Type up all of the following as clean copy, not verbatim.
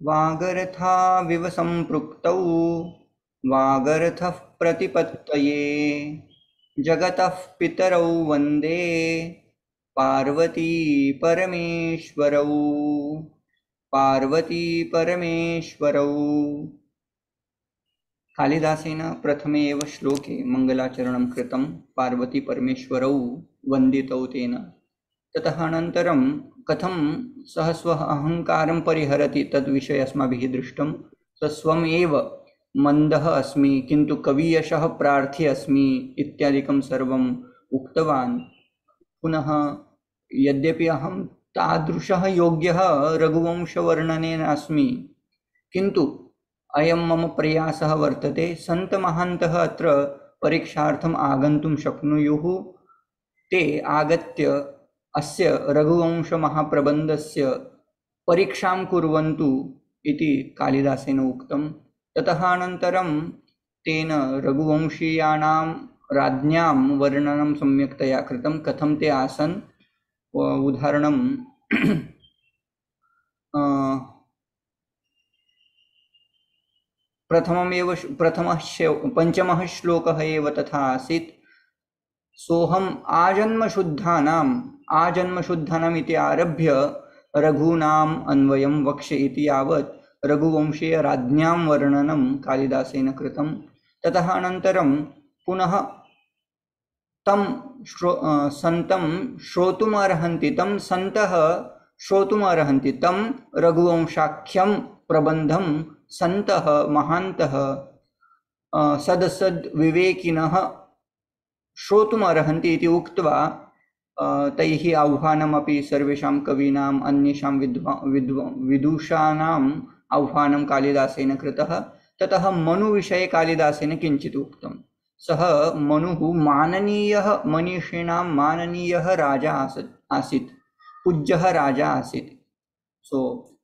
वागर्थाविव सम्पृक्तौ वागर्थः प्रतिपत्तये जगतः पितरौ वन्दे पार्वती परमेश्वरौ पार्वती परमेश्वरौ। कालिदासेन प्रथमे एव श्लोके मङ्गलाचरणं कृतं पार्वती परमेश्वरौ वन्दितौ तेन। ततः अनन्तरं कथं सः स्वः अहङ्कारं परिहरति तद्विषये अस्माभिः दृष्टं। स्वयमेव मन्दः अस्मि किन्तु कवियशः प्रार्थी अस्मि इत्यादिकं सर्वम् उक्तवान्। पुनः यद्यपि अहं तादृशः योग्यः रघुवंशवर्णने नास्मि किन्तु अयं मम प्रयासः वर्तते। सन्तमहान्तः अत्र परीक्षार्थम् आगन्तुं शक्नुयुः। ते आगत्य अस्य रघुवंशमहाप्रबन्धस्य परीक्षां कुर्वन्तु इति कालिदासेन उक्तं। ततः अनन्तरं तेन रघुवंशीयानां राज्ञां वर्णनं सम्यक्तया कृतं, कथं ते आसन्। उदाहरणं पञ्चमः श्लोकः एव तथा आसीत्। सोऽहम् आजन्मशुद्धानाम् इति आरभ्य रघूनाम् अन्वयं वक्ष्ये इति यावत् रघुवंशीयराज्ञां वर्णनं कालिदासेन कृतं। ततः अनन्तरं पुनः तं सन्तं श्रोतुमर्हन्ति, तं सन्तः श्रोतुमर्हन्ति, तं रघुवंशाख्यं प्रबन्धं सन्तः महान्तः सदसद्विवेकिनः श्रोतुमर्हन्ति इति उक्त्वा तैः आह्वानमपि सर्वेषां कवीनाम् अन्येषां विदुषाणाम् आह्वानं कालिदासेन कृतः। ततः मनुविषये कालिदासेन किञ्चित् उक्तं। सः मनुः माननीयः, मनीषिणां माननीयः राजा आसीत्, पूज्यः राजा आसीत्। So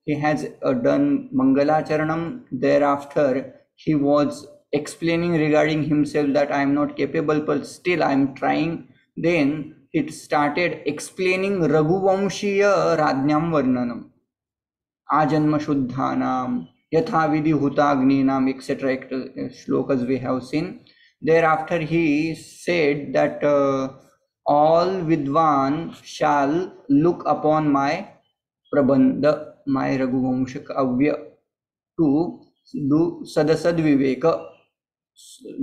he has done Mangalacharanam. Thereafter he was explaining regarding himself that I am not capable but still I am trying. Then it started explaining Raghuvamshiya Rajnyam Varnanam, Ajanma Shuddhanam, Yathavidhi Hutagninam, etc. shlokas we have seen. Thereafter he said that all Vidwan shall look upon my Prabandha, my Raghuvamsha Kavya, to do sadasad viveka,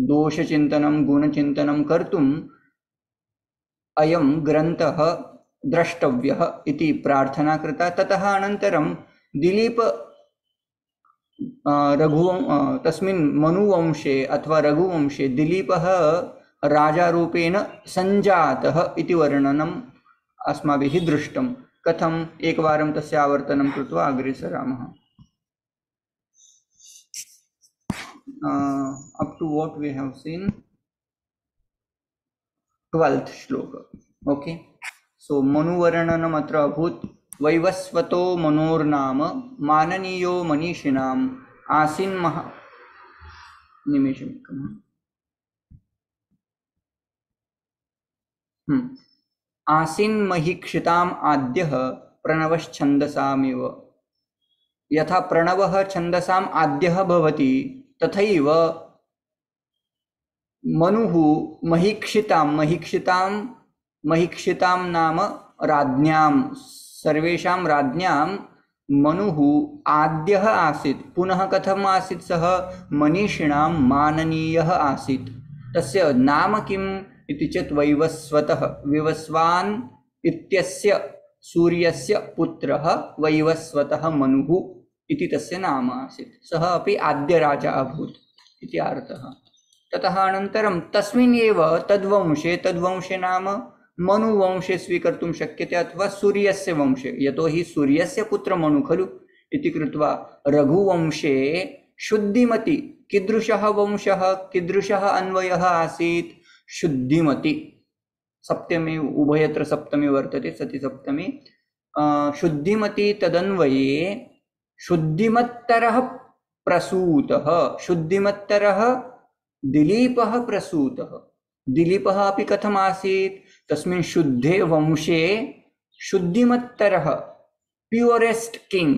dosha chintanam guna chintanam kartum ayam grantah द्रष्टव्यः इति प्रार्थना कृता। ततः अनन्तरं दिलीप तस्मिन् मनुवंशे अथवा रघुवंशे दिलीपः राजारूपेण सञ्जातः इति वर्णनम् अस्माभिः दृष्टं। कथम् एकवारं तस्य आवर्तनं कृत्वा अग्रे सरामः। Up to what we have seen, 12th श्लोक। ओके, सो मनुवर्णनम् अत्र अभूत्। वैवस्वतो मनोर्नाम माननीयो मनीषिणाम् आसीन् महा आसीन् महीक्षिताम् आद्यः प्रणवश्छन्दसामिव। यथा प्रणवः छन्दसाम् आद्यः भवति तथैव मनुः महीक्षितां नाम राज्ञां, सर्वेषां राज्ञां मनुः आद्यः आसीत्। पुनः कथम् आसीत् सः? मनीषिणां माननीयः आसीत्। तस्य नाम किम् इति चेत् वैवस्वतः, विवस्वान् इत्यस्य सूर्यस्य पुत्रः वैवस्वतः मनुः इति तस्य नाम आसीत्। सः अपि आद्यराजा अभूत् इति अर्थः। ततः अनन्तरं तस्मिन् एव तद्वंशे नाम मनुवंशे स्वीकर्तुं शक्यते अथवा सूर्यस्य वंशे, यतोहि सूर्यस्य पुत्र मनु खलु इति कृत्वा रघुवंशे शुद्धिमति कीदृशः वंशः, कीदृशः अन्वयः आसीत्? शुद्धिमति। सप्तमी, उभयत्र सप्तमी वर्तते, सति सप्तमी। शुद्धिमति तदन्वये शुद्धिमत्तरः प्रसूतः, शुद्धिमत्तरः दिलीपः प्रसूतः। दिलीपः अपि कथम् आसीत्? तस्मिन् शुद्धे वंशे शुद्धिमत्तरः, purest king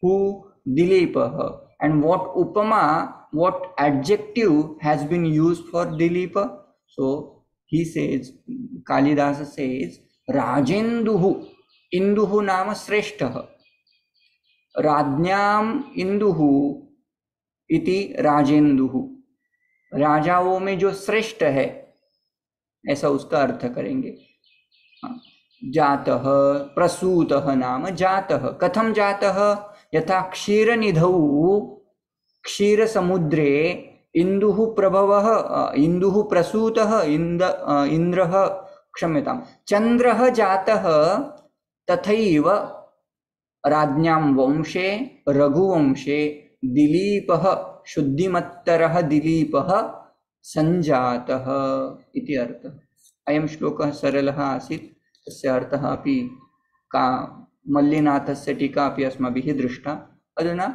who Dilipah. And what upama, what adjective has been used for Dilipa? So he says, Kalidasa says, Rajenduhu, Induhu nama Sreshtah, Radnyam Induhu इति राजेंदुहु, राजाओं में जो श्रेष्ठ है, ऐसा उसका अर्थ करेंगे। जातः प्रसूतः नाम जातः, कथम जातः, यथा क्षीरनिधौ क्षीरसमुद्रे इंदुः प्रभवः, इंदुः प्रसूतः, इंद्रः क्षम्यतां चंद्रः जातः, तथैव राज्ञां वंशे रघुवंशे दिलीपः शुद्धिमत्तरः दिलीपः संजातः इति अर्थः। अयं श्लोकः सरलः आसीत्, तस्य अर्थः अपि का मल्लिनाथस्य टीका अपि अस्माभिः दृष्टा। अधुना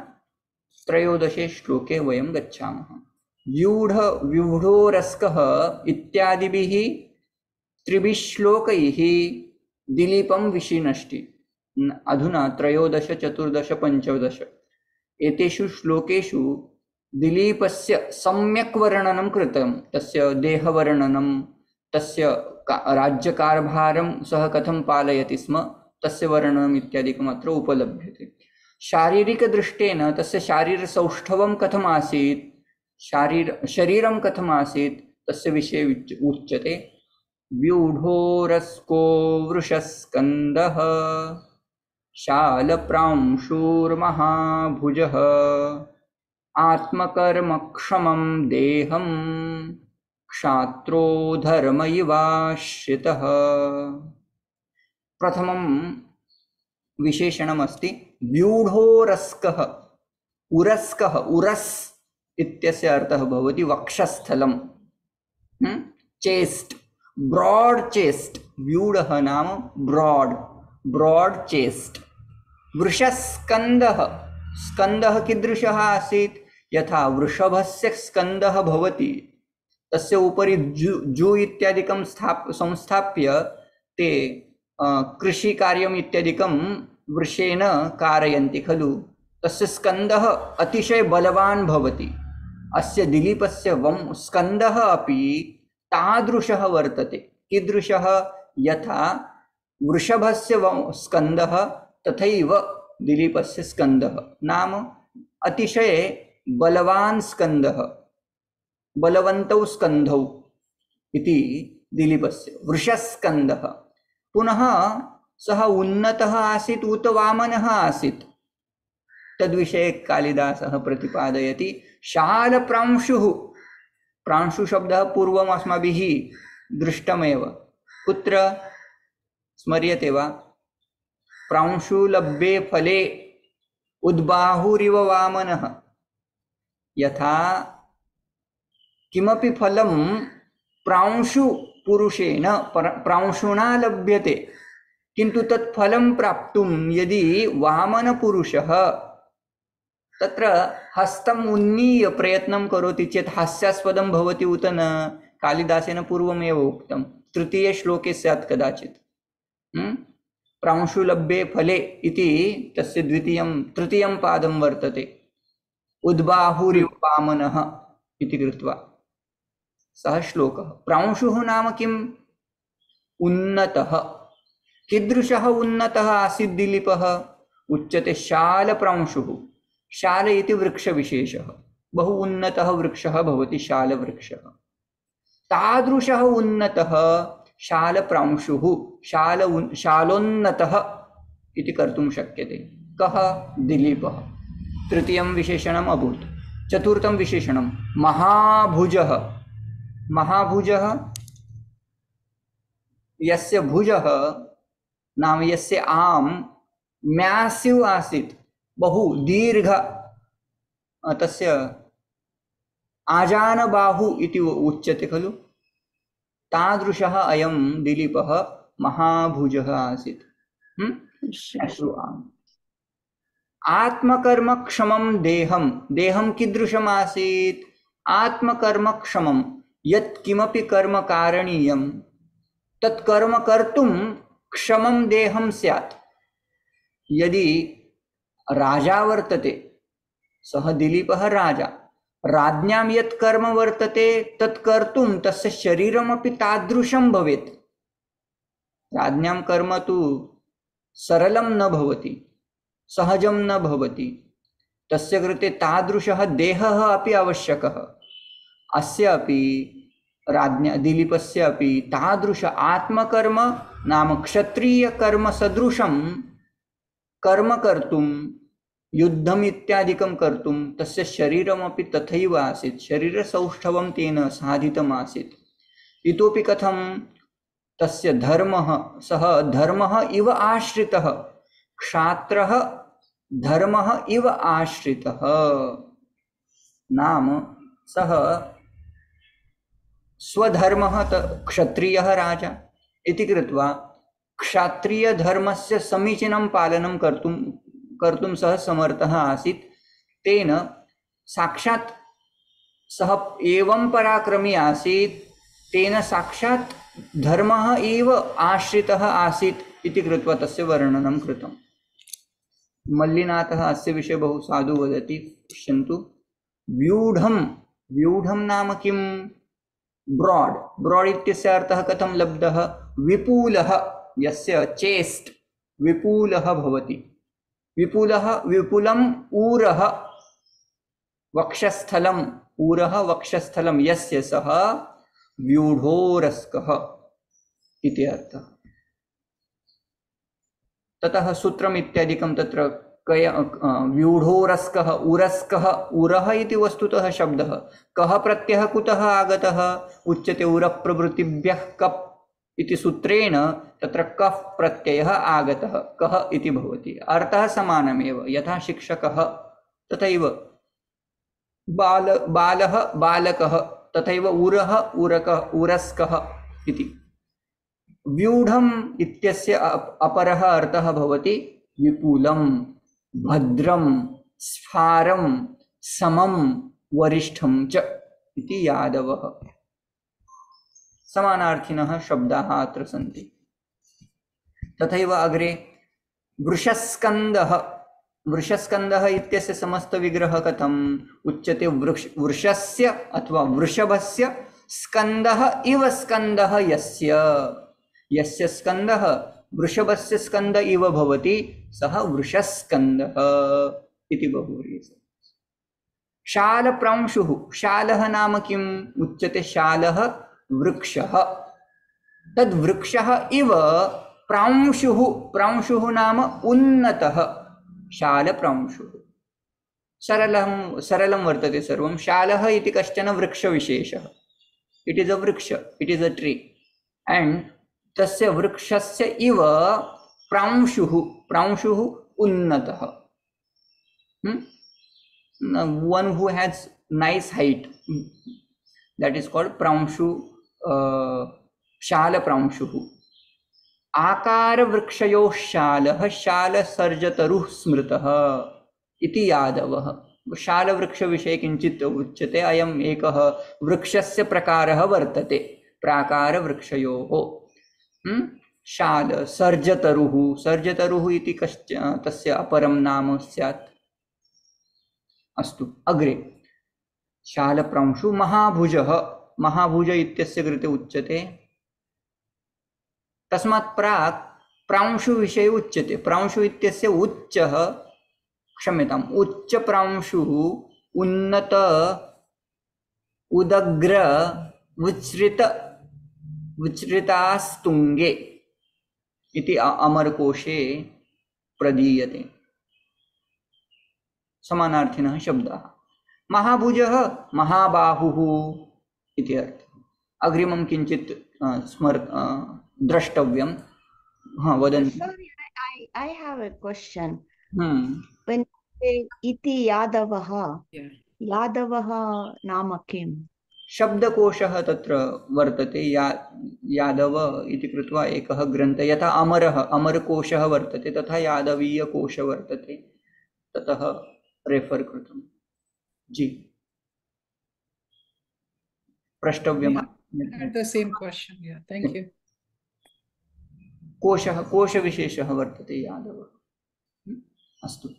13 श्लोके वयं गच्छामः। व्यूढोरस्कः इत्यादिभिः त्रिभिः श्लोकैः दिलीपं विशिनष्टि। अधुना 13, 14, 15 एतेषु श्लोकेषु दिलीपस्य सम्यक् वर्णनं कृतं, तस्य देहवर्णनं, तस्य राज्यकारभारं सः कथं पालयति स्म तस्य वर्णनम् इत्यादिकम् अत्र उपलभ्यते। शारीरिकदृष्टेन तस्य शारीरसौष्ठवं कथम् आसीत्, शरीरं कथम् आसीत्, तस्य विषये उच्यते। व्यूढोरस्को वृषस्कन्दः शालप्रांशुर्महाभुजः आत्मकर्मक्षमं देहं क्षात्रो धर्मैवाश्रितः। प्रथमं विशेषणमस्ति व्यूढोरस्कः। उरस्कः, उरस् इत्यस्य अर्थः भवति वक्षस्थलं, चेस्ट, ब्रॉड चेस्ट। व्यूढः नाम ब्रॉड, ब्रॉड चेस्ट। वृषस्कन्दः, स्कन्दः कीदृशः आसीत्, यथा वृषभस्य स्कन्दः भवति, तस्य उपरि जू इत्यादिकं संस्थाप्य ते कृषिकार्यम् इत्यादिकं वृषेण कारयन्ति खलु, तस्य स्कन्दः अतिशय बलवान् भवति। अस्य दिलीपस्य स्कन्दः अपि तादृशः वर्तते। कीदृशः, यथा वृषभस्य स्कन्दः तथैव दिलीपस्य स्कन्दः, नाम अतिशय बलवान् स्कन्दः, बलवन्तौ स्कन्धौ इति दिलीपस्य वृषस्कन्दः। पुनः सः उन्नतः आसीत् उत वामनः आसीत्, तद्विषये कालिदासः प्रतिपादयति। शालप्रांशुः, प्रांशुशब्दः पूर्वम् अस्माभिः दृष्टमेव, कुत्र स्मर्यते वा? प्रांशुलभ्ये फले उद्बाहुरिव वामनः। यथा किमपि फलं प्रांशु पुरुषेण प्रांशुना लभ्यते, किन्तु तत् फलं प्राप्तुं यदि वामनपुरुषः तत्र हस्तम् उन्नीय प्रयत्नं करोति चेत् हास्यास्पदं भवति उत न? कालिदासेन पूर्वमेव उक्तं, 3 श्लोके स्यात् कदाचित्। प्रांशुलभ्ये फले इति तस्य तृतीयं पादं वर्तते। उद्बाहुरिव वामनः इति कृत्वा सः श्लोकः। प्रांशुः नाम किम्? उन्नतः। कीदृशः उन्नतः आसीत् दिलीपः? उच्यते शालप्रांशुः। शाल इति वृक्षविशेषः, बहु उन्नतः वृक्षः भवति शालवृक्षः। तादृशः उन्नतः शालप्रांशुः, शालोन्नतः इति कर्तुं शक्यते। कः? दिलीपः। तृतीयं विशेषणम् अभूत्। चतुर्थं विशेषणं महाभुजः। महाभुजः, यस्य भुजः नाम यस्य आम मैसिव आसीत्, बहु दीर्घ, तस्य आजानबाहु इति उच्यते खलु, तादृशः अयं दिलीपः महाभुजः आसीत्। आत्मकर्मक्षमं देहं। देहं कीदृशम् आसीत्? आत्मकर्मक्षमं। यत् किमपि कर्म कारणीयं तत् कर्म कर्तुं क्षमं देहं स्यात्। यदि राजा वर्तते, सः दिलीपः राजा, राज्ञां यत् कर्म वर्तते तत् कर्तुं तस्य शरीरमपि तादृशं भवेत्। राज्ञां कर्म तु सरलं न भवति, सहजं न भवति, तस्य कृते तादृशः देहः अपि आवश्यकः। अस्य अपि राज्ञा दिलीपस्य अपि तादृश आत्मकर्म नाम क्षत्रियकर्म सदृशं कर्म कर्तुं, युद्धम् इत्यादिकं कर्तुं तस्य शरीरमपि तथैव आसीत्, शरीरसौष्ठवं तेन साधितम् आसीत्। इतोपि कथं तस्य धर्मः, सः धर्मः इव आश्रितः, क्षात्रः धर्मः इव आश्रितः, नाम सः स्वधर्मः क्षत्रियः राजा इति कृत्वा क्षत्रियधर्मस्य समीचीनं पालनं कर्तुं सः समर्थः आसीत्। तेन साक्षात् सः एवं पराक्रमी आसीत्, तेन साक्षात् धर्मः एव आश्रितः आसीत् इति कृत्वा तस्य वर्णनं कृतं। मल्लिनाथः अस्य विषये बहु साधु वदति, पश्यन्तु। व्यूढं नाम किं? ब्रॉड इत्यस्य अर्थः कथं लब्धः? विपुलः, यस्य चेस्ट विपुलः भवति, विपुलम् ऊरः वक्षस्थलम्, ऊरः वक्षस्थलं यस्य सः व्यूढोरस्कः इति अर्थः। ततः सूत्रम् इत्यादिकं तत्र व्यूढोरस्कः, उरस्कः, उरः इति वस्तुतः शब्दः। कः प्रत्ययः कुतः आगतः? उच्यते उरप्रभृतिभ्यः कप् इति सूत्रेण तत्र कफ् प्रत्ययः आगतः, कः इति भवति। अर्थः समानमेव, यथा शिक्षकः तथैव बालः बालकः, तथैव उरः उरकः उरस्कः इति। व्यूढम् इत्यस्य अपरः अर्थः भवति विपुलं, भद्रं, स्फारं, समं, वरिष्ठं च इति यादवः। समानार्थिनः शब्दाः अत्र सन्ति। तथैव अग्रे वृषस्कन्दः, वृषस्कन्दः इत्यस्य समस्तविग्रहः कथम्? उच्यते वृषस्य अथवा वृषभस्य स्कन्दः इव स्कन्दः यस्य स्कन्दः वृषभस्य स्कन्द इव भवति, सः वृषस्कन्दः इति बहुव्रीहि। शालप्रांशुः, शालः नाम किम्? उच्यते शालः वृक्षः, तद्वृक्षः इव प्रांशुः, प्रांशुः नाम उन्नतः, शालप्रांशुः। सरलं वर्तते सर्वं। शालः इति कश्चन वृक्षविशेषः, इट इज अ वृक्ष, it is a tree, and तस्य वृक्षस्य इव प्रांशुः, प्रांशुः उन्नतः, one who has nice height, that is called Pranshu, शाल प्रांशुः। आकार वृक्षयोः शालः शालसर्जतरुः स्मृतः इति यादवः। शालवृक्षविषये किञ्चित् उच्यते। अयम् एकः वृक्षस्य प्रकारः वर्तते, प्राकारवृक्षयोः। शाल सर्जतरुः, सर्जतरुः इति तस्य अपरं नाम स्यात्। अस्तु, अग्रे शालप्रांशु महाभुजः, महाभुज इत्यस्य कृते उच्यते। तस्मात् प्राक् प्रांशु विषये उच्यते। प्रांशु इत्यस्य उच्चः, क्षम्यताम्, उच्च प्रांशुः उन्नत उदग्र विचृतास्तुङ्गे इति अमरकोशे प्रदीयते। समानार्थिनः शब्दाः। महाभुजः महाबाहुः इति अर्थः। अग्रिमं किञ्चित् द्रष्टव्यं। हाँ, वदन्तु। Sorry, I have a question. When you say इति यादवः, यादवः नाम किम्? शब्दकोशः तत्र वर्तते। यादव इति कृत्वा एकः ग्रन्थः, यथा अमरः, अमरकोशः वर्तते, तथा यादवीयकोश वर्तते, ततः रेफर कृतम्। जी, प्रष्टव्यम्। The same question, yeah, thank you. कोशः, कोशविशेषः वर्तते यादवः। अस्तु,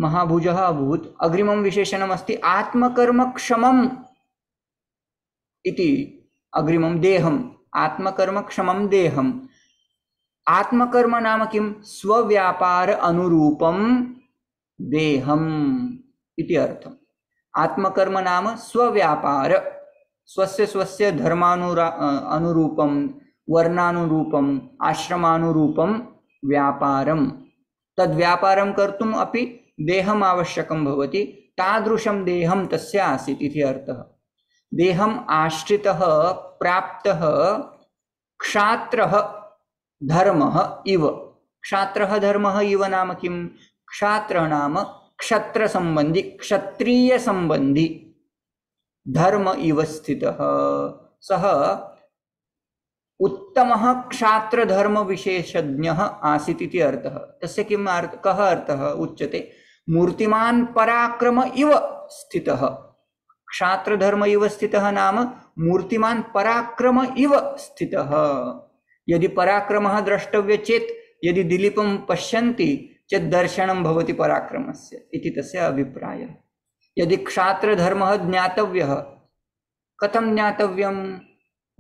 महाभुजः अभूत्। अग्रिमं विशेषणमस्ति आत्मकर्मक्षमम् इति। अग्रिमं देहम्, आत्मकर्मक्षमं देहम्। आत्मकर्म नाम किं? स्वव्यापार अनुरूपं देहम् इति अर्थम्। आत्मकर्म नाम स्वव्यापार, स्वस्य स्वस्य अनुरूपं, वर्णानुरूपं, आश्रमानुरूपं व्यापारं। तद्व्यापारं कर्तुम् अपि देहम् आवश्यकं भवति। तादृशं देहं तस्य आसीत् इति अर्थः। देहम् आश्रितः प्राप्तः क्षात्रः धर्मः इव। क्षात्रः धर्मः इव नाम किं? क्षात्रः नाम क्षत्र संबंधी, क्षत्रिय संबंधी धर्म इव स्थितः सः उत्तमः क्षात्र धर्म विशेषज्ञः आसीत् इति अर्थः। तस्य किम् कः अर्थः उच्यते? मूर्तिमान् पराक्रम इव स्थितः। क्षात्र धर्म इव स्थितः नाम मूर्तिमान् पराक्रम इव स्थितः। यदि पराक्रमः द्रष्टव्य चेत्, यदि दिलीपं पश्यन्ति चेत् दर्शनं भवति पराक्रमस्य इति तस्य अभिप्रायः। यदि क्षात्र धर्मः ज्ञातव्यः, कथं ज्ञातव्यं?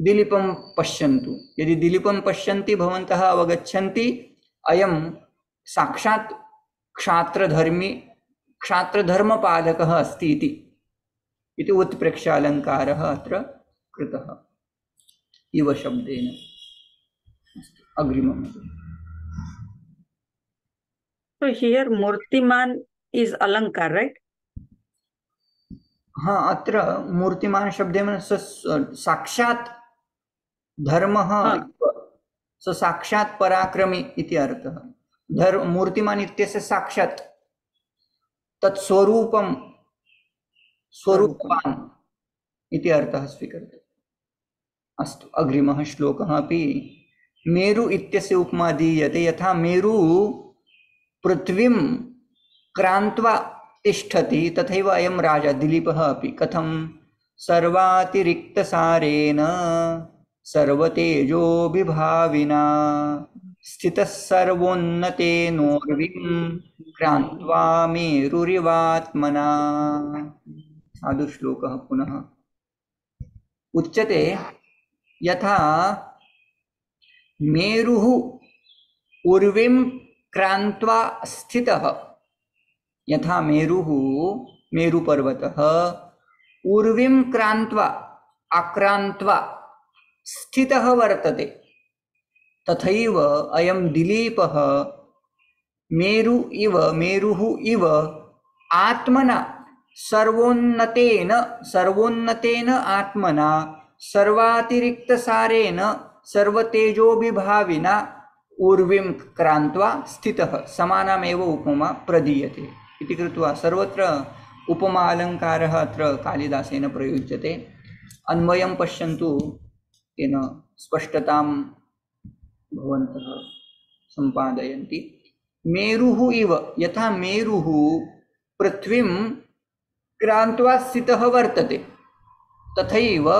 दिलीपं पश्यन्तु। यदि दिलीपं पश्यन्ति भवन्तः अवगच्छन्ति अयं साक्षात् क्षात्रधर्मी, क्षात्रधर्मपालकः अस्ति इति उत्प्रेक्ष्य अलङ्कारः अत्र कृतः इव शब्देन। अग्रिमम्। So here Murtiman is alankar, right? हाँ, अत्र मूर्तिमान शब्देन साक्षात् धर्मः, स साक्षात् पराक्रमी इति अर्थः। मूर्तिमान इत्यस्य साक्षात् तत्स्वरूपं, स्वरूपवान् इति अर्थः स्वीक्रियते। अस्तु, अग्रिमः श्लोकः अपि मेरु इत्यस्य उपमा दीयते। यथा मेरु पृथ्वीं क्रान्त्वा तिष्ठति तथैव अयं राजा दिलीपः अपि। कथं? सर्वातिरिक्तसारेण सर्वतेजोभिभाविना स्थितः सर्वोन्नतेनोर्विं क्रान्त्वा मेरुरिवात्मना। साधुश्लोकः पुनः उच्यते। यथा मेरुः उर्विं क्रान्त्वा स्थितः, यथा मेरुः, मेरुपर्वतः उर्विं क्रान्त्वा, आक्रान्त्वा स्थितः वर्तते, तथैव अयं दिलीपः मेरुः इव आत्मना सर्वोन्नतेन आत्मना सर्वातिरिक्तसारेण सर्वतेजोभिभाविना उर्विं क्रान्त्वा स्थितः। समानमेव उपमा प्रदीयते इति कृत्वा सर्वत्र उपमा अलङ्कारः अत्र कालिदासेन प्रयुज्यते। अन्वयं पश्यन्तु, तेन स्पष्टतां भवन्तः सम्पादयन्ति। मेरुः इव, यथा मेरुः पृथ्वीं क्रान्त्वा स्थितः वर्तते तथैव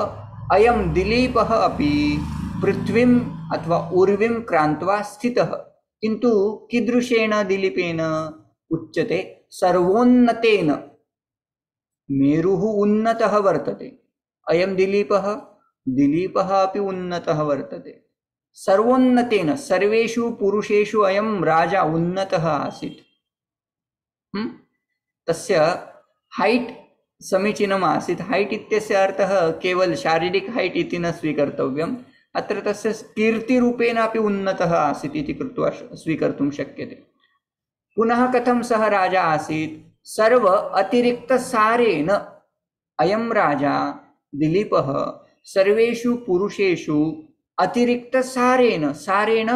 अयं दिलीपः अपि पृथ्वीं अथवा उर्विं क्रान्त्वा स्थितः। किन्तु कीदृशेन दिलीपेन उच्यते? सर्वोन्नतेन। मेरुः उन्नतः वर्तते, अयं दिलीपः अपि उन्नतः वर्तते। सर्वोन्नतेन, सर्वेषु पुरुषेषु अयं राजा उन्नतः आसीत्। तस्य हाइट समीचीनम् आसीत्। हाइट इत्यस्य अर्थः केवल शारीरिक हाइट इति न स्वीकर्तव्यम्। अत्र तस्य कीर्तिरूपेण अपि उन्नतः आसीत् इति कृत्वा स्वीकर्तुं शक्यते। पुनः कथं सः राजा आसीत्? सर्व अतिरिक्तसारेण अयं राजा दिलीपः सर्वेषु पुरुषेषु अतिरिक्तसारेण, सारेण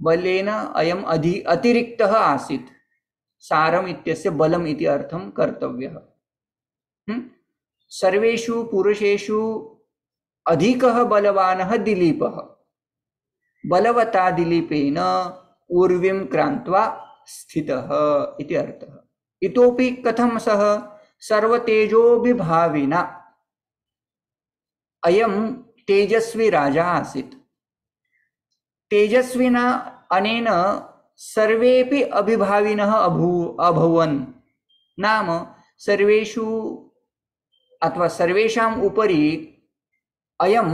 बलेन अयम् अतिरिक्तः आसीत्। सारम् इत्यस्य बलम् इति अर्थं कर्तव्यः। सर्वेषु पुरुषेषु अधिकः बलवानः दिलीपः। बलवता दिलीपेन उर्विं क्रान्त्वा स्थितः इति अर्थः। इतोपि कथं सः? सर्वतेजोभिभाविना, अयं तेजस्वी राजा आसीत्। तेजस्विना अनेन सर्वेपि अभिभाविनः अभवन् नाम सर्वेषु अथवा सर्वेषाम् उपरि अयं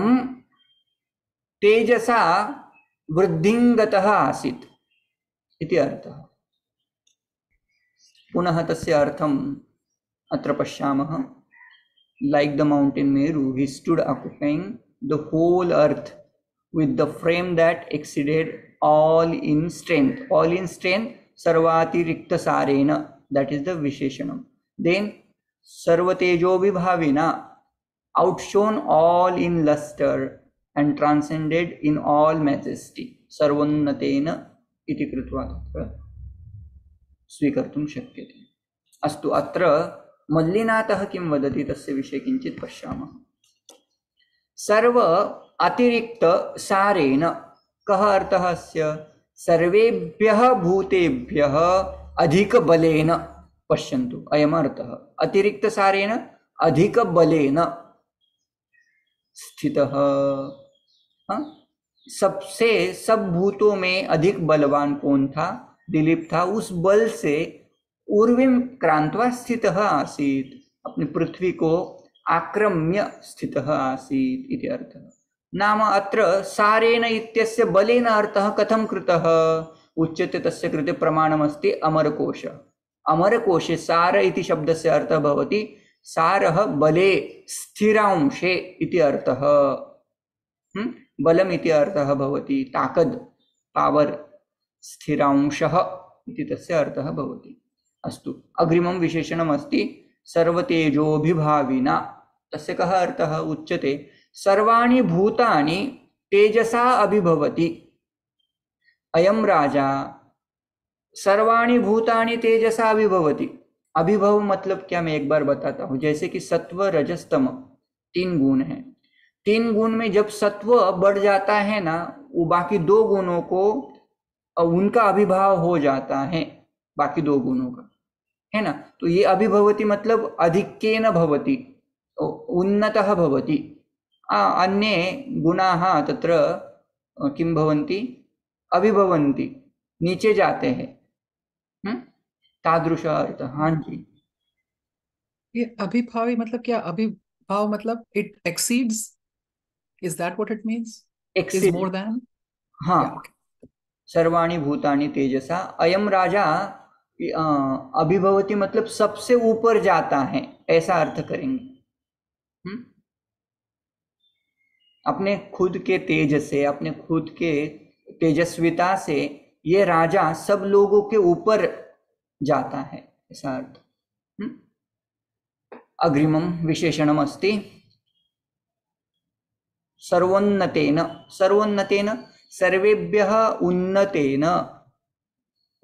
तेजसा वृद्धिङ्गतः आसीत् इति अर्थः। पुनः तस्य अर्थम् अत्र पश्यामः। Like the mountain Meru, he stood occupying the whole earth with the frame that exceeded all in strength. All in strength, sarvati rikta sarena, that is the visheshanam. Then sarvatejo vibhavina, outshone all in luster and transcended in all majesty. Sarvannatena iti krutva tatra स्वीकर्तुं शक्यते। अस्तु, अत्र मल्लिनाथः किं वदति तस्य विषये किञ्चित् पश्यामः। सर्व अतिरिक्त सारेण, कः अर्थः अस्य? सर्वेभ्यः भूतेभ्यः अधिक बलेन, पश्यन्तु अयम् अर्थः, अतिरिक्त सारेण अधिक बलेन स्थितः। सबसे सब भूतों में अधिक बलवान कौन था? दिलीप था। उस बल से ऊर्विम क्रांत्वा स्थितः आसीत्, अपनी पृथ्वी को आक्रम्य स्थितः आसीत् इति अर्थः। नाम अत्र सारेण इत्यस्य बलेन अर्थः कथं कृतः उच्यते, तस्य कृते प्रमाणमस्ति अमरकोश। अमरकोशे सार इति शब्दस्य अर्थः भवति सारः बले स्थिरांशे इति अर्थः। बलम् इति अर्थः भवति ताकद्, पावर्, स्थिरांशः इति तस्य अर्थः भवति। अस्तु, अग्रिमं विशेषणम् अस्ति सर्वतेजोभिभाविना। तस्य कः अर्थः उच्यते? सर्वाणि भूतानि तेजसा अभिभवति। अयं राजा सर्वाणि भूतानि तेजसा अभिभवति। अभिभव मतलब क्या, मैं एक बार बताता हूँ। जैसे कि सत्व, रजस, तम 3 गुण हैं। 3 गुण में जब सत्व बढ़ जाता है ना, वो बाकी 2 गुणों को उनका अभिभाव हो जाता है, बाकी 2 गुणों का, है ना। तो ये अभिभवति मतलब अधिक्येन भवति, उन्नतः भवति। अन्ये गुणाः तत्र किं भवन्ति? अभिभवन्ति, नीचे जाते हैं। तादृश अर्थ। हाँ जी, ये अभिभावी मतलब क्या? अभिभाव मतलब it exceeds, is that what it means? Is more than? हाँ। सर्वाणि भूतानि तेजसा, अयम राजा अभिभवति मतलब सबसे ऊपर जाता है, ऐसा अर्थ करेंगे। अपने खुद के तेज से, अपने खुद के तेजस्विता से ये राजा सब लोगों के ऊपर जाता है, ऐसा अर्थ। अग्रिमं विशेषणम् अस्ति सर्वोन्नतेन। सर्वोन्नतेन सर्वेभ्यः उन्नतेन,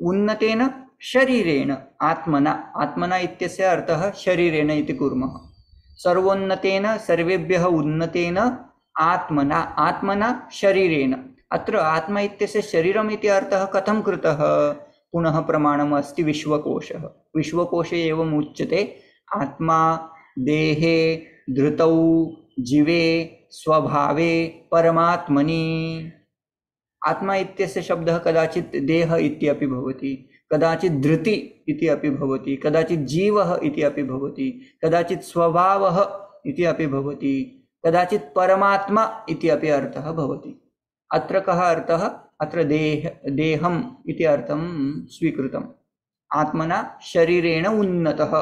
उन्नतेन शरीरेण आत्मना। आत्मना इत्यस्य अर्थः शरीरेण इति कुर्मः। सर्वोन्नतेन सर्वेभ्यः उन्नतेन आत्मना, आत्मना शरीरेण। अत्र आत्मा इत्यस्य शरीरम् इति अर्थः कथं कृतः? पुनः प्रमाणम् अस्ति विश्वकोशः। विश्वकोशे एवम् उच्यते आत्मा देहे धृतौ जीवे स्वभावे परमात्मनि। आत्मा इत्यस्य शब्दः कदाचित् देह इत्यपि भवति, कदाचित् धृति इति अपि भवति, कदाचित् जीवः इति अपि भवति, कदाचित् स्वभावः इति अपि भवति, कदाचित् परमात्मा इति अपि अर्थः भवति। अत्र कः अर्थः? अत्र देहम् इति अर्थं स्वीकृतम्। आत्मना शरीरेण उन्नतः।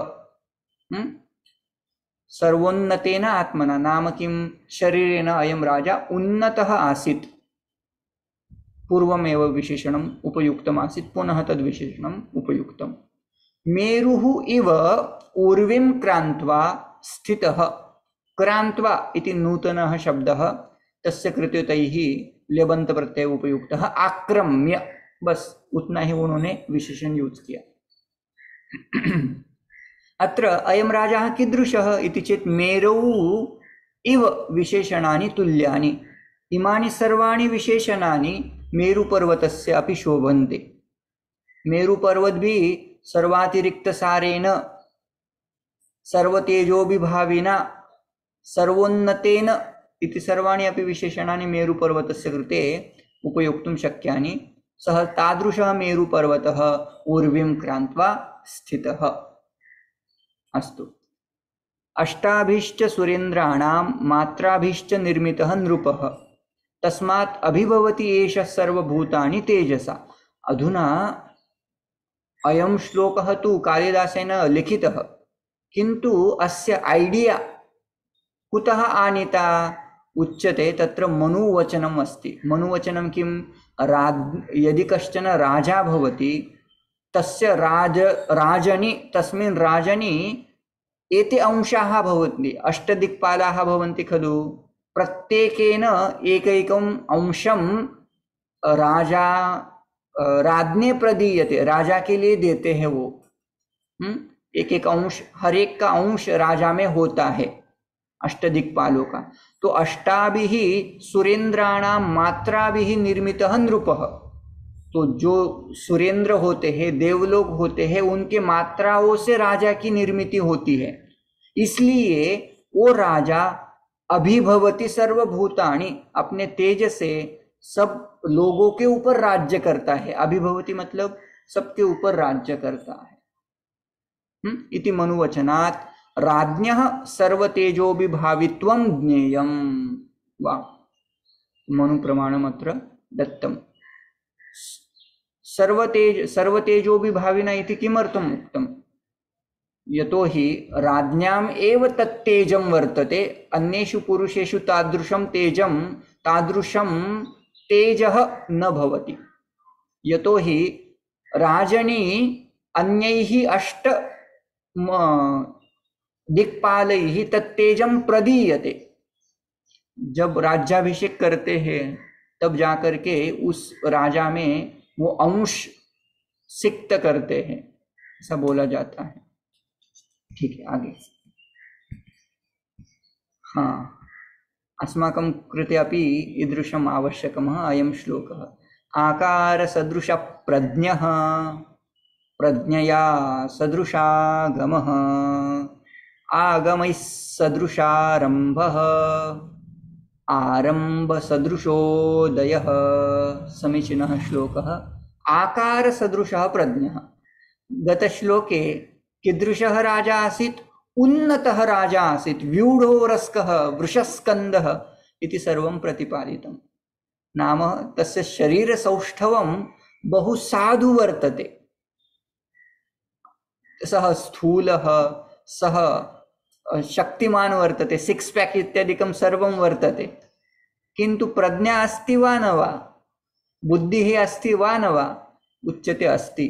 सर्वोन्नतेन आत्मना नाम किं? शरीरेण अयं राजा उन्नतः आसीत्। पूर्वमेव विशेषणम् उपयुक्तम् आसीत्, पुनः तद् विशेषणम् उपयुक्तम्। मेरुः इव ऊर्विं क्रान्त्वा स्थितः। क्रान्त्वा इति नूतनः शब्दः, तस्य कृते तैः लेबन्त प्रत्यय उपयुक्तः। आक्रम्य, बस उतना ही उन्होंने विशेषण यूज किया। अत्र अयं राजा कीदृशः इति चेत् मेरौ इव विशेषणानि तुल्यानि। इमानि सर्वाणि विशेषणानि मेरुपर्वतस्य अपि शोभन्ते। मेरुपर्वत भी सर्वातिरिक्त सारेण सर्वतेजोभिभाविना सर्वोन्नतेन इति सर्वाणि अपि विशेषणानि मेरुपर्वतस्य कृते उपयोक्तुं शक्यानि। सः तादृशः मेरुपर्वतः ऊर्वीं क्रान्त्वा स्थितः। अस्तु। अष्टाभिश्च सुरेन्द्राणां मात्राभिश्च निर्मितः नृपः तस्मात् अभिभवति एषः सर्वभूतानि तेजसा। अधुना अयं श्लोकः तु कालिदासेन लिखितः, किन्तु अस्य आइडिया कुतः आनीता उच्यते? तत्र मनुवचनम् अस्ति। मनुवचनं किं? यदि कश्चन राजा भवति तस्य राजनि तस्मिन् राजनि एते अंशाः भवन्ति, अष्टदिक्पालाः भवन्ति खलु। प्रत्येकेन एकैकम् अंशं राजा राज्ञे प्रदीयते, राजा के लिए देते हैं वो। एक एक अंश, हर एक का अंश राजा में होता है अष्टदिक्पालों का। तो अष्टाभिः सुरेन्द्राणां मात्राभिः निर्मितः नृपः। तो जो सुरेंद्र होते हैं, देवलोक होते हैं, उनके मात्राओं से राजा की निर्मिति होती है। इसलिए वो राजा अभिभवति सर्वभूतानि, अपने तेज से सब लोगों के ऊपर राज्य करता है। अभिभवति मतलब सबके ऊपर राज्य करता है। इति मनुवचनात् राज्ञः सर्वतेजोभिभावित्वं ज्ञेयम्। वाह, मनु प्रमाणम् अत्र दत्तम्। सर्वतेजोभिभाविना इति किमर्थम् उक्तम्? यतो हि राज्ञाम् एव तत्तेजं वर्तते, अन्येषु पुरुषेषु तादृशं तेजः न भवति। यतो हि राजनी अन्यैः अष्ट दिक्पालैः तत्तेजं प्रदीयते। जब राज्याभिषेक करते हैं तब जाकर के उस राजा में वो अंश सिक्त करते हैं, ऐसा बोला जाता है। ठीक है, आगे। हाँ, अस्माकं कृते अपि ईदृशम् आवश्यकम् अयं श्लोकः। आकारसदृशः प्रज्ञः प्रज्ञया सदृशागमः आगमैः सदृशारम्भः आरम्भसदृशोदयः। समीचीनः श्लोकः। आकारसदृशः प्रज्ञः। गतश्लोके कीदृशः राजा आसीत्? उन्नतः राजा आसीत्, व्यूढोरस्कः वृषस्कन्दः इति सर्वं प्रतिपादितं। नाम तस्य शरीरसौष्ठवं बहु साधु वर्तते। सः स्थूलः, सः शक्तिमान् वर्तते, सिक्स् पैक् इत्यादिकं सर्वं वर्तते, किन्तु प्रज्ञा अस्ति वा न वा, बुद्धिः अस्ति वा न वा? उच्यते अस्ति।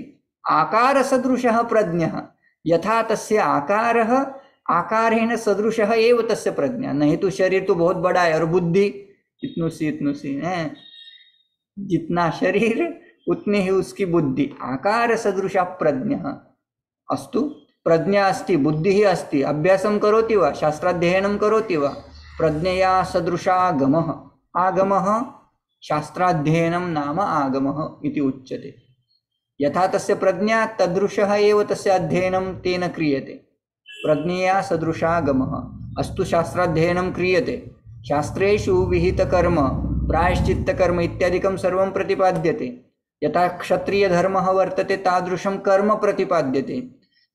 आकारसदृशः प्रज्ञः, यथा तस्य आकारः, आकारेण सदृशः एव तस्य प्रज्ञा। नहीं तो शरीर तो बहुत बड़ा है और बुद्धि इतनु सी है। जितना शरीर उतनी ही उसकी बुद्धि। आकार सदृशः प्रज्ञः। अस्तु, प्रज्ञा अस्ति, बुद्धिः अस्ति, अभ्यासं करोति वा, शास्त्राध्ययनं करोति वा? प्रज्ञया सदृशागमः। आगमः शास्त्राध्ययनं नाम आगमः इति उच्यते। यथा तस्य प्रज्ञा तदृशः एव तस्य अध्ययनं तेन क्रियते। प्रज्ञया सदृशागमः। अस्तु, शास्त्राध्ययनं क्रियते, शास्त्रेषु विहितकर्म प्रायश्चित्तकर्म इत्यादिकं सर्वं प्रतिपाद्यते। यथा क्षत्रियधर्मः वर्तते तादृशं कर्म प्रतिपाद्यते।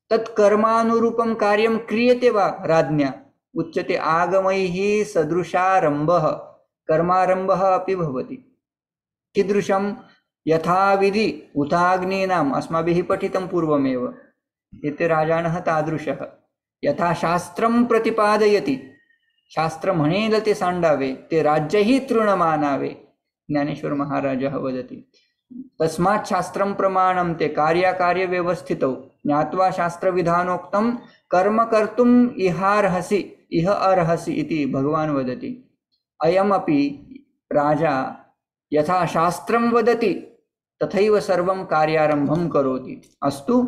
तत्कर्मानुरूपं कार्यं क्रियते वा राज्ञा? उच्यते आगमैः सदृशारम्भः। कर्मारम्भः अपि भवति। कीदृशं? यथाविधि उताग्नीनाम्, अस्माभिः पठितं पूर्वमेव। एते राजानः तादृशः। यथा शास्त्रं प्रतिपादयति, शास्त्र म्हणेल ते सांडावे, ते राज्यहि तृणमानावे, ज्ञानेश्वर महाराजः वदति। तस्मात् शास्त्रं प्रमाणं ते कार्याकार्य व्यवस्थितौ ज्ञात्वा शास्त्रविधानोक्तं कर्म कर्तुम् इहार्हसि इह अर्हसि इति भगवान् वदति। अयमपि राजा यथा शास्त्रं वदति तथैव सर्वं कार्यारम्भं करोति। अस्तु,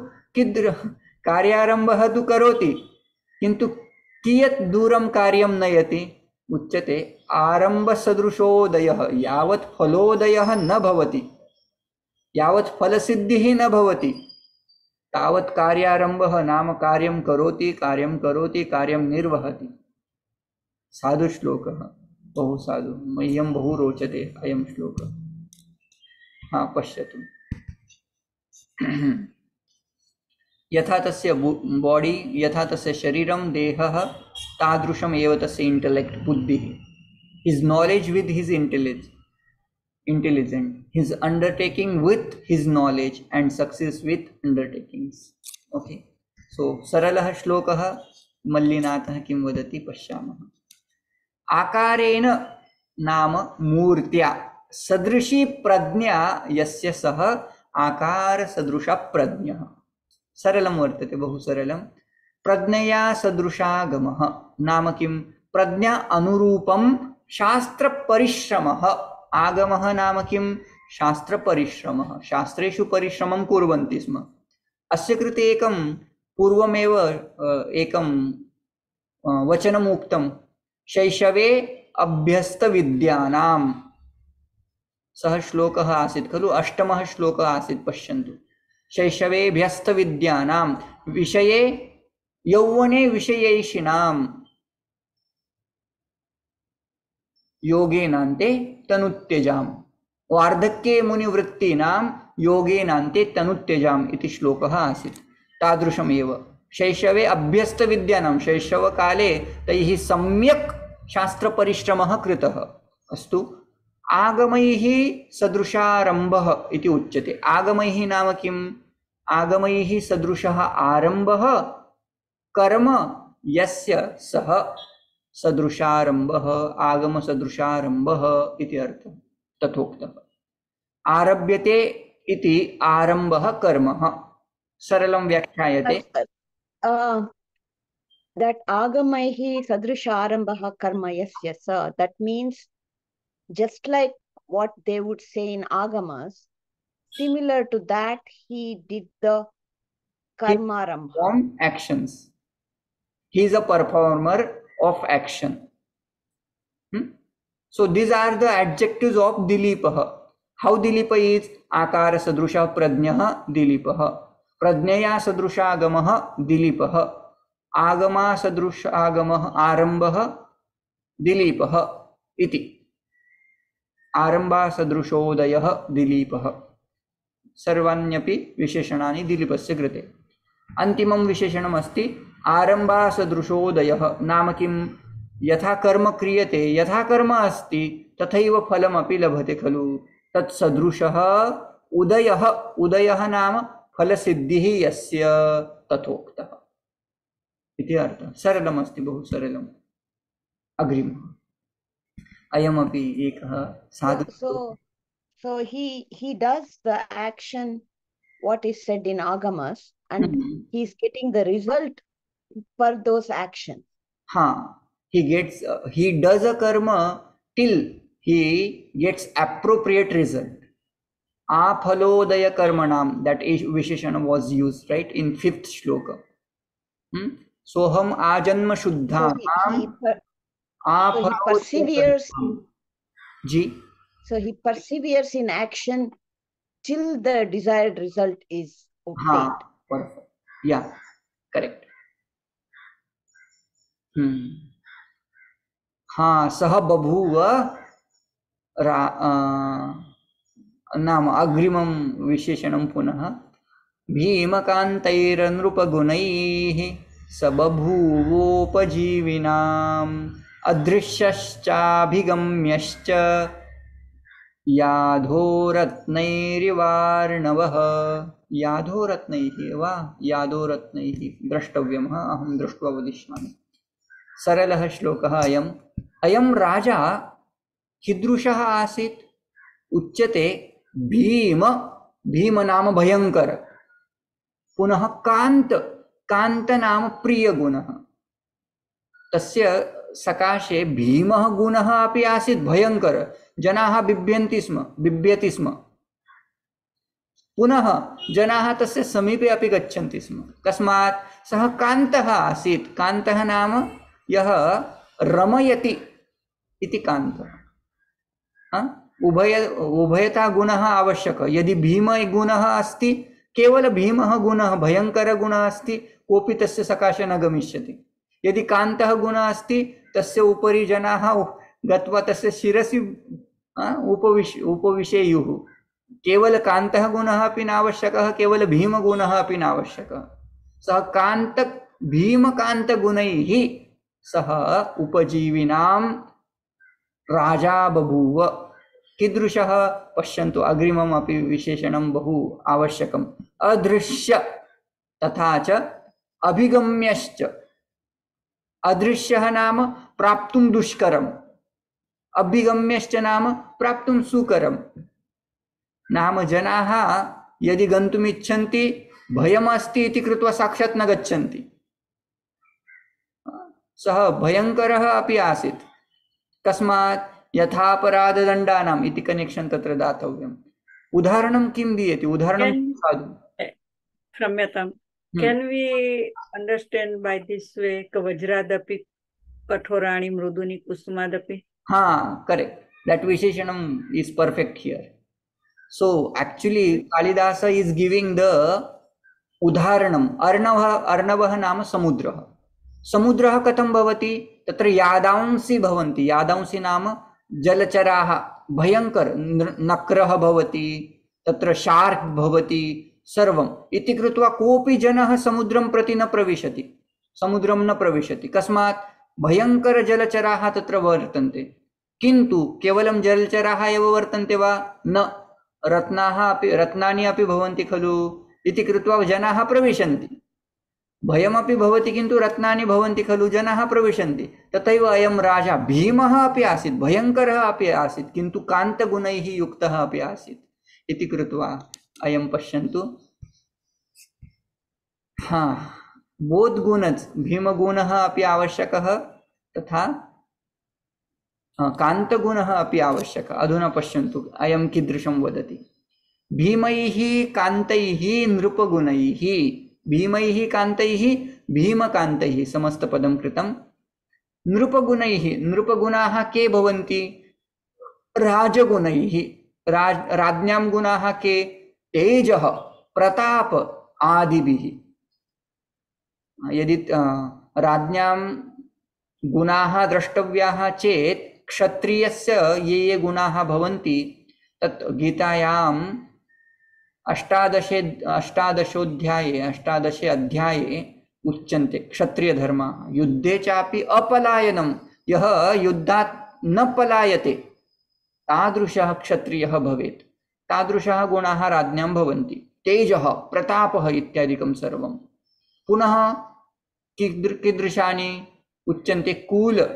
कार्यारम्भः तु करोति, किन्तु कियत् दूरं कार्यं नयति? उच्यते आरम्भसदृशोदयः। यावत् फलोदयः न भवति, यावत् फलसिद्धिः न भवति, तावत् कार्यारम्भः नाम कार्यं करोति, कार्यं करोति, कार्यं निर्वहति। साधु श्लोकः, बहु साधु, मह्यं बहु रोचते अयं श्लोकः। हाँ पश्यतु यथा तस्य बॉडी यथा तस्य शरीरं देहः तादृशम् एव तस्य इंटेलेक्ट बुद्धिः his knowledge with his intelligent his undertaking with his knowledge and success with undertakings. Okay, so सरलः श्लोकः मल्लिनाथः किं वदति पश्यामः। आकारेण नाम मूर्त्या सदृशी प्रज्ञा यस्य सः आकार सदृशा प्रज्ञः। सरलं वर्तते, बहु सरलं। प्रज्ञया सदृशागमः नाम किं? प्रज्ञा अनुरूपं शास्त्र परिश्रमः। आगमः नाम किं? शास्त्र परिश्रमः। शास्त्रेषु परिश्रमं कुर्वन्ति स्म। अस्य कृते एकं पूर्वमेव एकं वचनम् उक्तं, शैशवे अभ्यस्त विद्यानां। सः श्लोकः आसीत् खलु, अष्टमः श्लोकः आसीत्, पश्यन्तु। शैशवेऽभ्यस्त विद्यानां विषये यौवने विषयैषिणां योगेनान्ते तनुत्यजाम् वार्धक्ये मुनिवृत्तीनां योगेनान्ते तनुत्यजाम् इति श्लोकः आसीत्। तादृशमेव शैशवे अभ्यस्त विद्यानां, शैशवकाले तैः सम्यक् शास्त्रपरिश्रमः कृतः। अस्तु, आगमैः सदृशारम्भः इति उच्यते। आगमैः नाम किम्? आगमैः सदृशः आरम्भः कर्म यस्य सः सदृशारम्भः, आगम सदृशारम्भः इति अर्थः। तथोक्तः। आरभ्यते इति आरम्भः कर्मः। सरलं व्याख्यायते। That agamaihi sadrisharambah karma yasya sa, that means just like what they would say in agamas, similar to that he did the karma rambha. Perform actions. He is a performer of action. So these are the adjectives of Dilipah. How Dilipa is? Akara sadrusha prajnah Dilipah. Prajnaya sadrusha agamah Dilipah. Agama sadrusha agamah arambah Dilipah iti. आरंभा सदृशोदयः दिलीपः। सर्वाण्यपि विशेषणानि दिलीपस्य कृते। अन्तिमं विशेषणम् अस्ति आरंभा सदृशोदयः। नाम किं? यथा कर्म क्रियते, यथा कर्म अस्ति तथैव फलमपि लभते खलु। तत्सदृशः उदयः। उदयः नाम फलसिद्धिः यस्य, तथोक्तः इति अर्थः। सरलमस्ति, बहु सरलम्। अग्रिमः अयमपि एकः साधु। So he does the action what is said in agamas, and he is getting the result for those actions. He does a karma till he gets appropriate result. Aphalodaya karmanam, that visheshana was used right in 5th shloka. Soham ajanma shuddha. So he perseveres. So he perseveres in action till the desired result is obtained. Perfect. Yeah, correct. सह बभूव नाम अग्रिमं विशेषणं पुनः भीमकान्तैरनृपगुणैः स बभूवोपजीविनाम् अदृश्यश्चाभिगम्यश्च याधोरत्नैरिवार्णवः। याधोरत्नैः वा यादोरत्नैः द्रष्टव्यम्, अहं दृष्ट्वा वदिष्यामि। सरलः श्लोकः अयम्। अयं राजा कीदृशः आसीत्? उच्यते भीम। भीम नाम भयंकर। पुनः कांत। कांत नाम प्रियगुणः। तस्य सकाशे भीमः गुणः अपि आसीत् भयंकर। जनाः बिभ्यन्ति स्म, बिभ्यति स्म। पुनः जनाः तस्य समीपे अपि गच्छन्ति स्म। कस्मात्? सः कान्तः आसीत्। कान्तः नाम यः रमयति इति कान्तः। उभयता गुणः आवश्यकः। यदि भीम गुणः अस्ति, केवल भीमः गुणः भयंकर गुणः अस्ति, कोऽपि तस्य सकाशे न गमिष्यति। यदि कान्तः गुणः अस्ति, तस्य उपरि जनाः गत्वा तस्य शिरसि उपविशेयुः। केवल कान्तः गुणः अपि नावश्यकः, केवल भीमगुणः अपि नावश्यकः। सः कान्त भीमकान्तगुणैः सः उपजीविनां राजा बभूव। कीदृशः? पश्यन्तु, अग्रिमम् अपि विशेषणं बहु आवश्यकम्। अदृश्य तथा च अभिगम्यश्च। अदृश्यः नाम प्राप्तुं दुष्करम्, अभिगम्यश्च नाम प्राप्तुं सुकरम्। नाम जनाः यदि गन्तुम् इच्छन्ति, भयमस्ति इति कृत्वा साक्षात् न गच्छन्ति। सः भयङ्करः अपि आसीत्। कस्मात्? यथापराधदण्डानाम् इति कनेक्षन् तत्र दातव्यम्। उदाहरणं किं दीयते? उदाहरणं क्षम्यताम्। Can we understand by this way? Vajradapi kathorani mruduni kusumadapi. Correct. That Visheshanam is perfect here. So actually Kalidasa is giving the Udharanam. Arnavah नाम समुद्रः। समुद्रः कथं भवति? तत्र यादांसि भवन्ति। यादांसि नाम जलचराः, भयङ्कर नक्रः भवति, तत्र शार्क् भवति, सर्वम् इति कृत्वा कोऽपि जनः समुद्रं प्रति न प्रविशति, समुद्रं न प्रविशति। कस्मात्? भयङ्कर जलचराः तत्र वर्तन्ते। किन्तु केवलं जलचराः एव वर्तन्ते वा? न, रत्नानि अपि भवन्ति खलु इति कृत्वा जनाः प्रविशन्ति। भयमपि भवति किन्तु रत्नानि भवन्ति खलु, जनाः प्रविशन्ति। तथैव अयं राजा भीमः अपि आसीत्, भयङ्करः अपि आसीत्, किन्तु कान्तगुणैः युक्तः अपि आसीत् इति कृत्वा अयं पश्यन्तु। बोधगुणः, भीमगुणः अपि आवश्यकः, तथा कान्तगुणः अपि आवश्यकः। अधुना पश्यन्तु अयं कीदृशं वदति। भीमैः कान्तैः नृपगुणैः, भीमैः कान्तैः भीमकान्तैः समस्तपदं कृतं। नृपगुणैः, नृपगुणाः के भवन्ति? राजगुणैः, राज्ञां गुणाः के? तेजः, प्रताप आदिभिः। यदि राज्ञां गुणाः द्रष्टव्याः चेत् क्षत्रियस्य ये गुणाः भवन्ति तत् गीतायाम् अष्टादशे अध्याये उच्यन्ते क्षत्रियधर्माः। युद्धे चापि अपलायनं, यः युद्धात् न पलायते तादृशः क्षत्रियः भवेत्। तादृशः गुणाः राज्ञां भवन्ति। तेजः, प्रतापः इत्यादिकं सर्वं। पुनः कीदृशानि उच्यन्ते? कुल,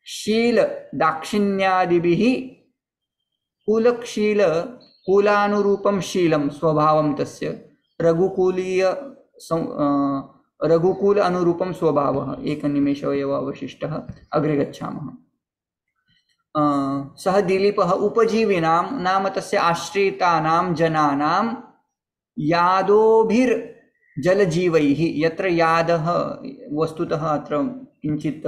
शील, दाक्षिण्यादिभिः। कुलशील, कुलानुरूपं शीलं स्वभावं तस्य। रघुकुल अनुरूपं स्वभावः। एकनिमेषः एव अवशिष्टः, अग्रे गच्छामः। सः दिलीपः उपजीविनां नाम तस्य आश्रितानां जनानां यादोभिर्जलजीवैः। यत्र यादः, वस्तुतः अत्र किञ्चित्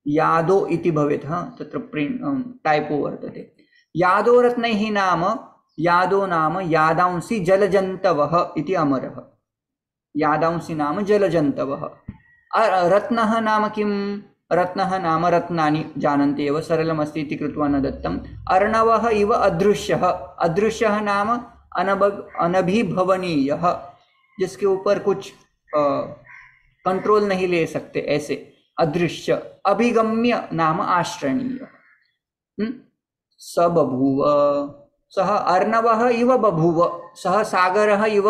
यादो इति भवेत्, तत्र टाइपो वर्तते। यादो रत्नैः नाम, यादो नाम यादांसि जलजन्तवः इति अमरः। यादांसि नाम जलजन्तवः। रत्नः नाम किं? रत्नः नाम रत्नानि, जानन्ति एव, सरलमस्ति इति कृत्वा न दत्तम्। अर्णवः इव अदृश्यः। अदृश्यः नाम अनभिभवनीयः, जिसके ऊपर कुछ कंट्रोल नहीं ले सकते, ऐसे अदृश्य। अभिगम्य नाम आश्रयणीय। स बभूव, सः अर्णवः इव बभूव, सः सागरः इव